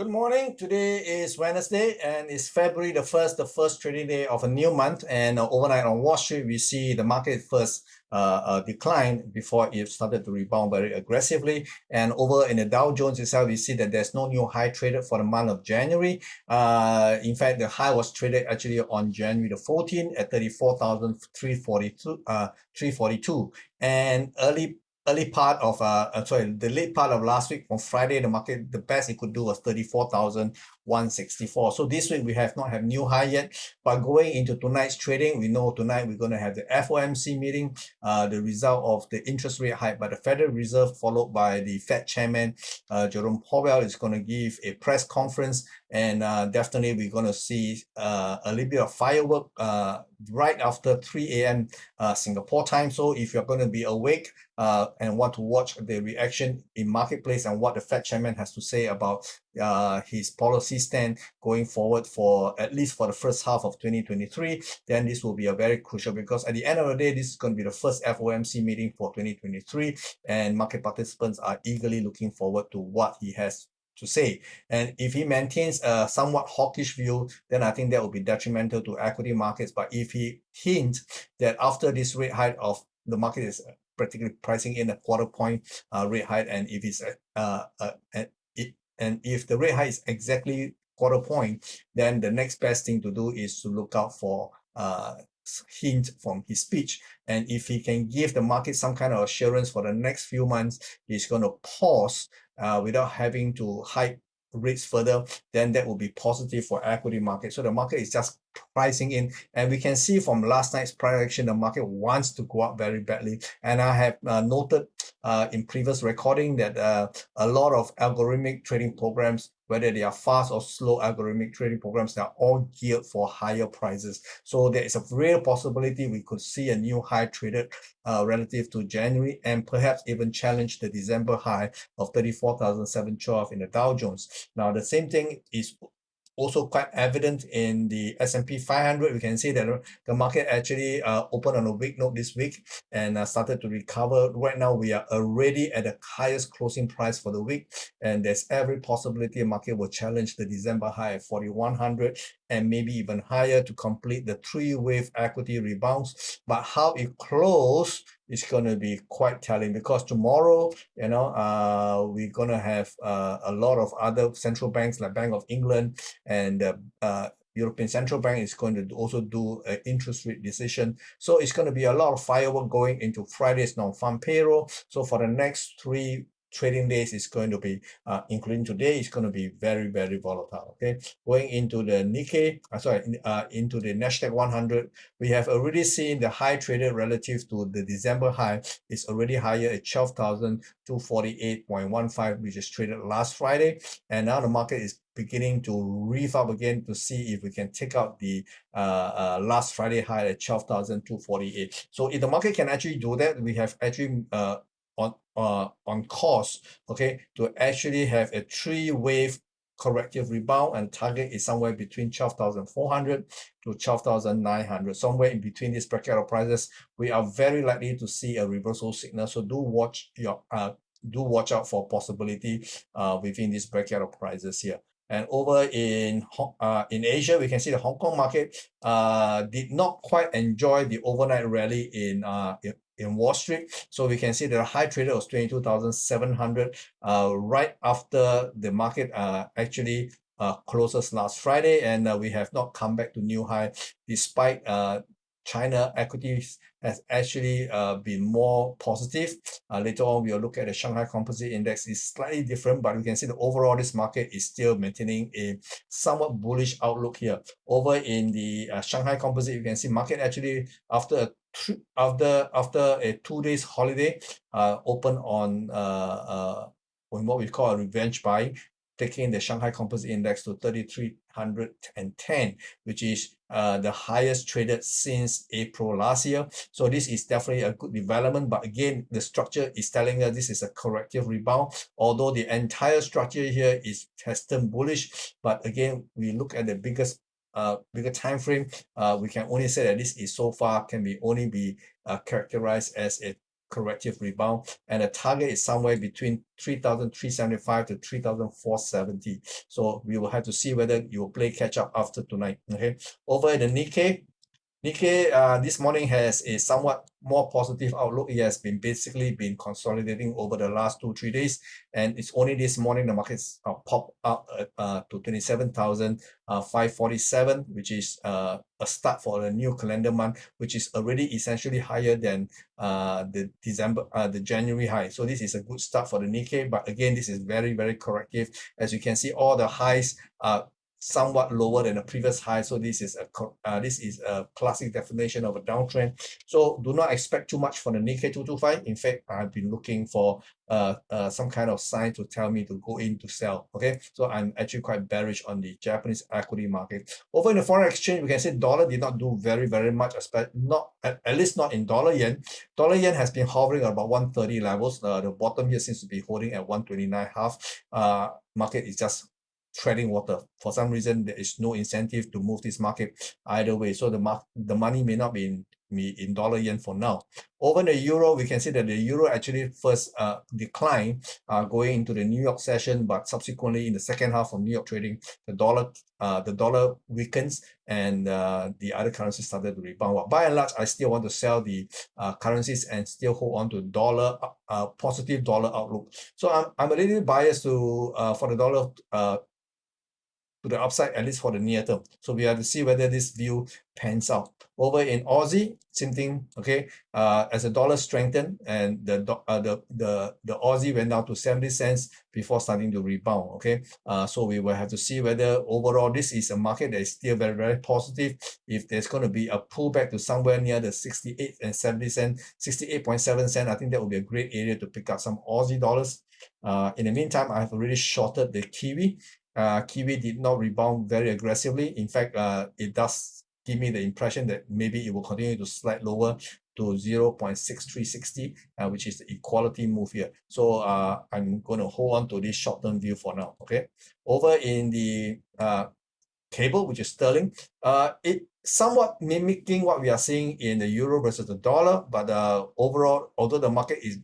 Good morning. Today is Wednesday and it's February the 1st, the first trading day of a new month. And overnight on Wall Street, we see the market first decline before it started to rebound very aggressively. And over in the Dow Jones itself, we see that there's no new high traded for the month of January. In fact, the high was traded actually on January the 14th at 34,342. And the late part of last week on Friday, the market, the best it could do was 34,164. So this week we have not had new high yet, but going into tonight's trading, we know tonight we're going to have the FOMC meeting, the result of the interest rate hike by the Federal Reserve, followed by the Fed chairman, Jerome Powell is going to give a press conference, and definitely we're going to see a little bit of firework right after 3 a.m. Singapore time. So if you're going to be awake and want to watch the reaction in marketplace and what the Fed chairman has to say about his policy stand going forward for at least for the first half of 2023, then this will be a very crucial, because at the end of the day, this is going to be the first FOMC meeting for 2023, and market participants are eagerly looking forward to what he has to say. And if he maintains a somewhat hawkish view, then I think that will be detrimental to equity markets. But if he hints that after this rate hike of the market is practically pricing in a quarter point rate hike, and if it's and if the rate hike is exactly quarter point, then the next best thing to do is to look out for hint from his speech. And if he can give the market some kind of assurance for the next few months, he's going to pause without having to hike rates further, then that will be positive for equity market. So the market is just pricing in, and we can see from last night's price action, the market wants to go up very badly. And I have noted in previous recording that a lot of algorithmic trading programs, whether they are fast or slow algorithmic trading programs, they are all geared for higher prices. So there is a real possibility we could see a new high traded relative to January, and perhaps even challenge the December high of 34,712 in the Dow Jones. Now, the same thing is also quite evident in the S&P 500. We can see that the market actually opened on a weak note this week and started to recover. Right now, we are already at the highest closing price for the week, and there's every possibility the market will challenge the December high at 4,100 and maybe even higher to complete the three-wave equity rebounds. But how it closed is going to be quite telling, because tomorrow, we're going to have a lot of other central banks like Bank of England and European Central Bank is going to also do an interest rate decision. So it's going to be a lot of firework going into Friday's non-farm payroll. So for the next 3 trading days, is going to be, including today, is going to be very, very volatile. Okay, going into the Nikkei, into the Nasdaq 100, we have already seen the high traded relative to the December high is already higher at 12,248.15, which is traded last Friday, and now the market is beginning to rev up again to see if we can take out the last Friday high at 12,248. So if the market can actually do that, we have actually on course, okay, to actually have a 3-wave corrective rebound, and target is somewhere between 12,400 to 12,900, somewhere in between this bracket of prices. We are very likely to see a reversal signal, so do watch out for possibility within this bracket of prices here. And over in Asia, we can see the Hong Kong market did not quite enjoy the overnight rally in Wall Street. So we can see that the high traded was 22,700 right after the market actually closes last Friday, and we have not come back to new high despite China equities has actually been more positive. Later on, we'll look at the Shanghai Composite Index. Is slightly different, but we can see that overall this market is still maintaining a somewhat bullish outlook here. Over in the Shanghai Composite, you can see market actually after a 2 days holiday open on what we call a revenge buying, taking the Shanghai Composite Index to 3,310, which is the highest traded since April last year. So this is definitely a good development. But again, the structure is telling us this is a corrective rebound, although the entire structure here has turned bullish. But again, we look at the bigger time frame, we can only say that this is so far can only be characterized as a corrective rebound, and the target is somewhere between 3,375 to 3,470. So we will have to see whether you will play catch up after tonight. Okay, over in the Nikkei this morning has a somewhat more positive outlook. It has basically been consolidating over the last 2-3 days, and it's only this morning the markets popped up to 27,547, which is a start for a new calendar month, which is already essentially higher than the January high. So this is a good start for the Nikkei, but again, this is very, very corrective. As you can see, all the highs are somewhat lower than the previous high. So this is a classic definition of a downtrend. So do not expect too much from the Nikkei 225. In fact, I've been looking for some kind of sign to tell me to go in to sell. Okay, so I'm actually quite bearish on the Japanese equity market. Over in the foreign exchange, we can say dollar did not do very, very much, at least not in dollar yen. Dollar yen has been hovering about 130 levels. The bottom here seems to be holding at 129.5. Market is just treading water. For some reason, there is no incentive to move this market either way. So the money may not be in dollar yen for now. Over in the euro, we can see that the euro actually first declined going into the New York session, but subsequently in the second half of New York trading, the dollar weakens and the other currencies started to rebound. But by and large, I still want to sell the currencies and still hold on to dollar positive dollar outlook. So I'm a little biased to for the dollar to the upside, at least for the near term. So we have to see whether this view pans out. Over in Aussie, same thing. Okay, as the dollar strengthened and the Aussie went down to 70 cents before starting to rebound. Okay, so we will have to see whether overall this is a market that is still very, very positive. If there's going to be a pullback to somewhere near the 68 and 70 cents, 68.7 cents, I think that would be a great area to pick up some Aussie dollars. In the meantime, I have already shorted the Kiwi. Kiwi did not rebound very aggressively. In fact, it does give me the impression that maybe it will continue to slide lower to 0.6360, which is the equality move here. So I'm going to hold on to this short-term view for now. Okay, over in the cable, which is sterling, it somewhat mimicking what we are seeing in the euro versus the dollar, but overall, although the market is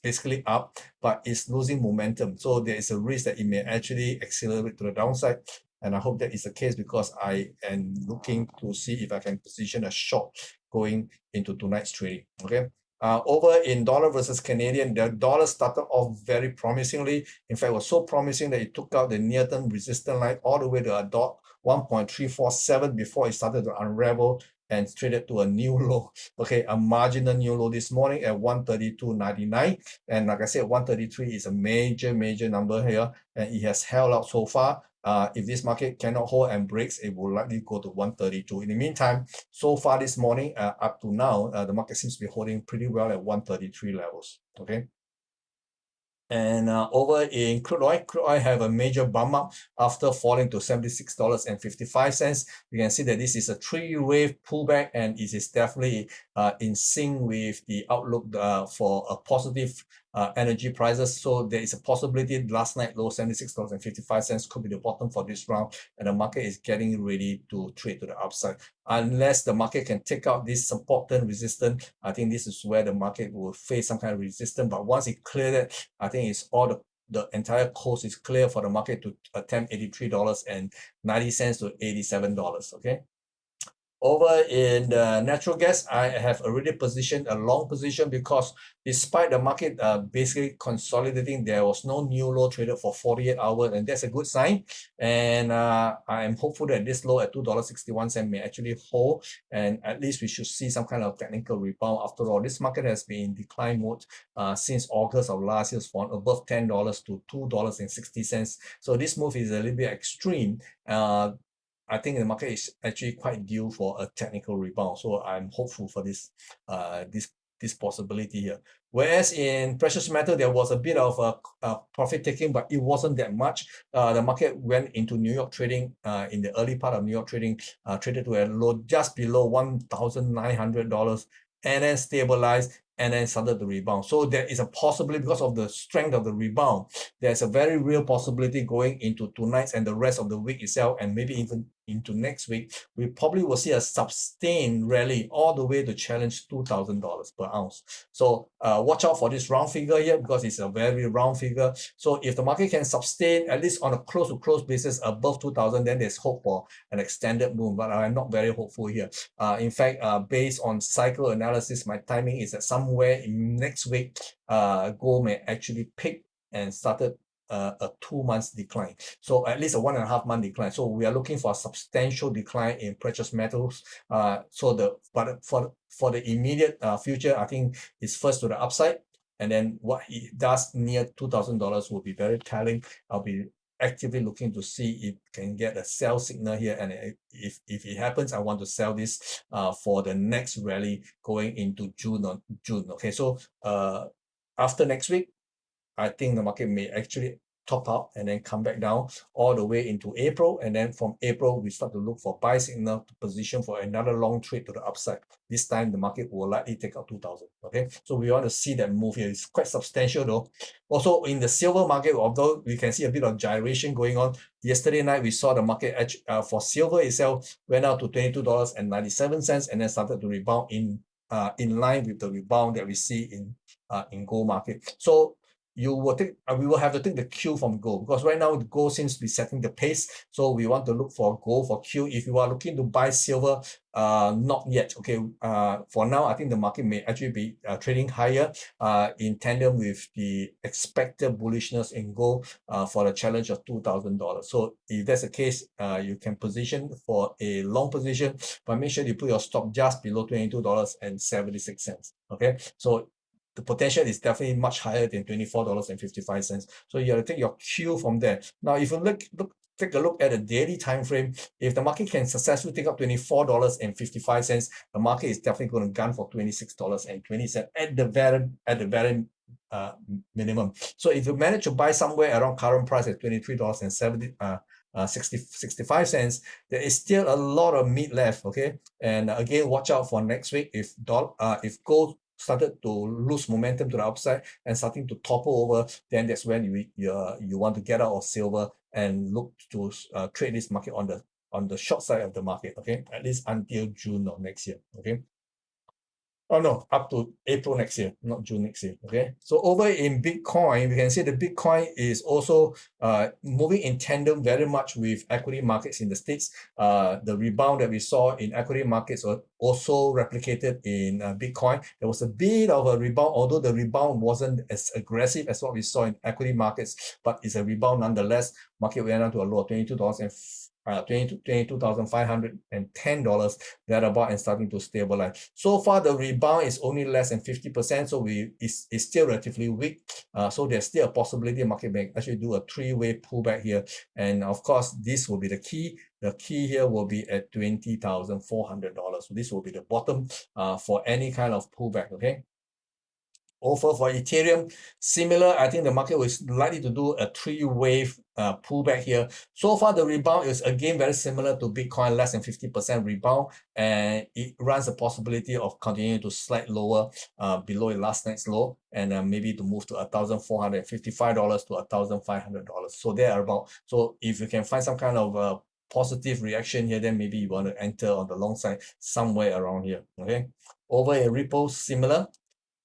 basically up, but it's losing momentum. So there is a risk that it may actually accelerate to the downside. And I hope that is the case because I am looking to see if I can position a short going into tonight's trading. Okay. Over in dollar versus Canadian, the dollar started off very promisingly. In fact, it was so promising that it took out the near-term resistance line all the way to a 1.347 before it started to unravel and traded to a new low. Okay, a marginal new low this morning at 132.99. And like I said, 133 is a major number here, and it has held out so far. If this market cannot hold and breaks, it will likely go to 132. In the meantime, so far this morning, up to now, the market seems to be holding pretty well at 133 levels. Okay. And over in crude oil have a major bump up after falling to $76.55. You can see that this is a three-wave pullback, and it is definitely in sync with the outlook for a positive energy prices. So there is a possibility last night low $76.55 could be the bottom for this round, and the market is getting ready to trade to the upside. Unless the market can take out this support and resistance, I think this is where the market will face some kind of resistance. But once it clears it, I think it's all the entire coast is clear for the market to attempt $83.90 to $87. Okay. Over in the natural gas, I have already positioned a long position because despite the market basically consolidating, there was no new low traded for 48 hours, and that's a good sign. And I am hopeful that this low at $2.61 may actually hold, and at least we should see some kind of technical rebound. After all, this market has been in decline mode since August of last year, from above $10 to $2.60. So this move is a little bit extreme. I think the market is actually quite due for a technical rebound. So I'm hopeful for this possibility here. Whereas in precious metal, there was a bit of a profit taking, but it wasn't that much. The market went into New York trading in the early part of New York trading, traded to a low just below $1,900 and then stabilized and then started to rebound. So there is a possibility, because of the strength of the rebound, there's a very real possibility going into tonight's and the rest of the week itself, and maybe even into next week, we probably will see a sustained rally all the way to challenge $2,000 per ounce. So watch out for this round figure here because it's a very round figure. So if the market can sustain at least on a close to close basis above 2,000, then there's hope for an extended move, but I'm not very hopeful here. In fact, based on cycle analysis, my timing is that somewhere in next week, gold may actually pick and started a 2 months decline. So at least a 1.5 month decline. So we are looking for a substantial decline in precious metals. But for the immediate future, I think it's first to the upside. And then what he does near $2,000 will be very telling. I'll be actively looking to see if can get a sell signal here, and if it happens, I want to sell this for the next rally going into June. Okay, so after next week, I think the market may actually top out and then come back down all the way into April. And then from April, we start to look for buy signal to position for another long trade to the upside. This time, the market will likely take out 2,000. Okay, so we want to see that move here. It's quite substantial though. Also, in the silver market, although we can see a bit of gyration going on, yesterday night we saw the market for silver itself went out to $22.97 and then started to rebound in line with the rebound that we see in gold market. So we will have to take the cue from gold because right now the gold seems to be setting the pace. So we want to look for gold for cue. If you are looking to buy silver, not yet. Okay, for now, I think the market may actually be trading higher in tandem with the expected bullishness in gold for the challenge of $2,000. So if that's the case, you can position for a long position, but make sure you put your stop just below $22.76. Okay, so the potential is definitely much higher than $24.55. So you have to take your cue from there. Now, if you take a look at the daily time frame, if the market can successfully take up $24.55, the market is definitely going to gun for $26.20 at the very minimum. So if you manage to buy somewhere around current price at $23.65, there is still a lot of meat left. Okay, and again, watch out for next week if gold started to lose momentum to the upside and starting to topple over, then that's when you want to get out of silver and look to trade this market on the short side of the market. Okay, at least until June of next year. Okay. Oh no, up to April next year, not June next year. Okay, so over in Bitcoin, we can see the Bitcoin is also moving in tandem very much with equity markets in the States. The rebound that we saw in equity markets were also replicated in Bitcoin. There was a bit of a rebound, although the rebound wasn't as aggressive as what we saw in equity markets, but it's a rebound nonetheless. Market went down to a low of $22,510 thereabout and starting to stabilize. So far, the rebound is only less than 50%, so it's still relatively weak. So there's still a possibility the market may actually do a three-way pullback here. And of course, this will be the key. The key here will be at $20,400. So this will be the bottom for any kind of pullback. Okay. Over for Ethereum, similar. I think the market was likely to do a three-wave pullback here. So far, the rebound is again very similar to Bitcoin, less than 50% rebound, and it runs a possibility of continuing to slide lower below last night's low, and maybe to move to $1,455 to $1,500. So they are about. So if you can find some kind of positive reaction here, then maybe you want to enter on the long side somewhere around here. Okay, over in Ripple, similar.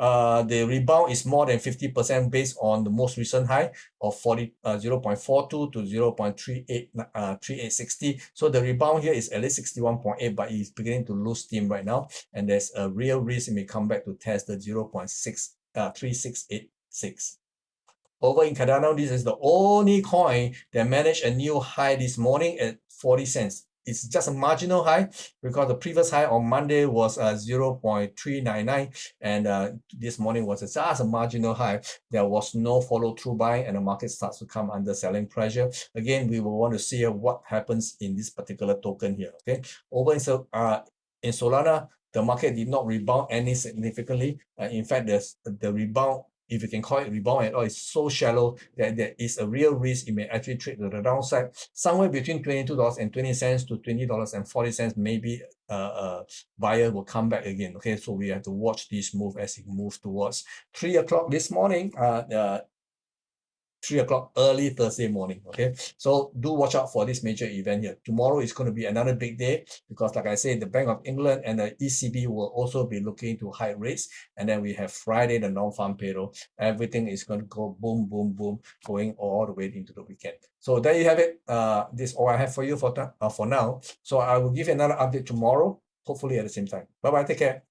The rebound is more than 50% based on the most recent high of 0.42 to 0.3860. So the rebound here is at least 61.8, but it's beginning to lose steam right now. And there's a real risk it may come back to test the 0.3686. Over in Cardano, this is the only coin that managed a new high this morning at 40 cents. It's just a marginal high because the previous high on Monday was 0.399, and this morning was just a marginal high. There was no follow-through buying, and the market starts to come under selling pressure. Again, we will want to see what happens in this particular token here. Okay, over in Solana, the market did not rebound any significantly. In fact, the rebound, if you can call it rebound at all, is so shallow that there is a real risk it may actually trade to the downside. Somewhere between $22.20 to $20.40, maybe a buyer will come back again. Okay, so we have to watch this move as it moves towards 3 o'clock this morning. 3 o'clock early Thursday morning. Okay, so do watch out for this major event here. Tomorrow is going to be another big day because, like I said, the Bank of England and the ECB will also be looking to hike rates. And then we have Friday, the non-farm payroll. Everything is going to go boom, boom, boom, going all the way into the weekend. So there you have it. This is all I have for you for now. So I will give you another update tomorrow, hopefully at the same time. Bye bye. Take care.